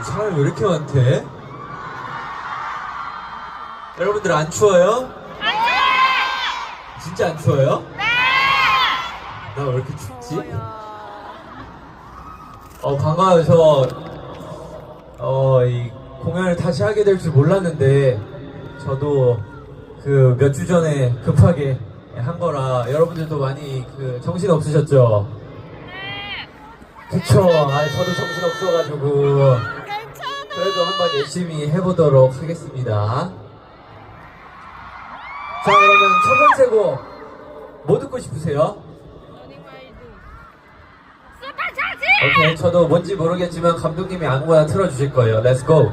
사람이 왜 이렇게 많대? 여러분들 안 추워요? 안 추워요! 진짜 안 추워요? 네! 나 왜 이렇게 춥지? 반가워서 이 공연을 다시 하게 될 줄 몰랐는데 저도 그 몇 주 전에 급하게 한 거라 여러분들도 많이 그 정신 없으셨죠? 네! 그쵸. 저도 정신 없어가지고 그래도 한번 열심히 해보도록 하겠습니다. 자, 그러면 첫 번째 곡 뭐 듣고 싶으세요? 슈퍼차지! 오케이, 저도 뭔지 모르겠지만 감독님이 아무거나 틀어주실 거예요. Let's go.